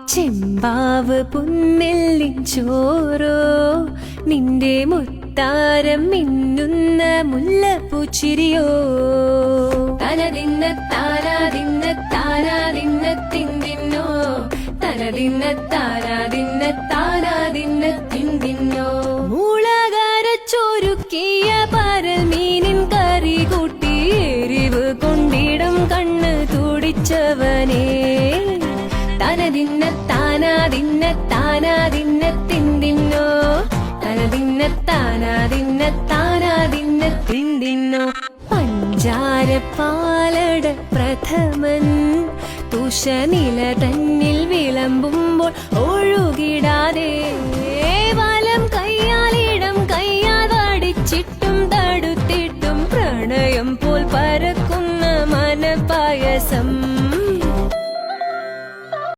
ചെമ്പാവ് പുന്നെല്ലിൻ ചോറോ നിന്റെ മുത്താരം മിന്നുന്ന മുല്ലപ്പൂച്ചിരിയോ തനതിന്ന താരാതിന്ന താരാതിന്ന തിന്തിന്നോ തനതിന്ന താരാതിന്ന താരാതിന്ന തിന്തിന്നോ മുളകരച്ചൊരുക്കിയ പരൽ മീനിൻ കറി കൂട്ടി എരിവ് കൊണ്ടിടം കണ്ണ് തുടിച്ചവനേ തനതിന്ന താനാതിന്ന താനാതിന്ന തിന്തിന്നോ തനതിന്ന താനാതിന്ന താനാതിന്ന തിന്തിന്നോ പഞ്ചാരപ്പാലട പ്രഥമൻ തുഷനില തന്നിൽ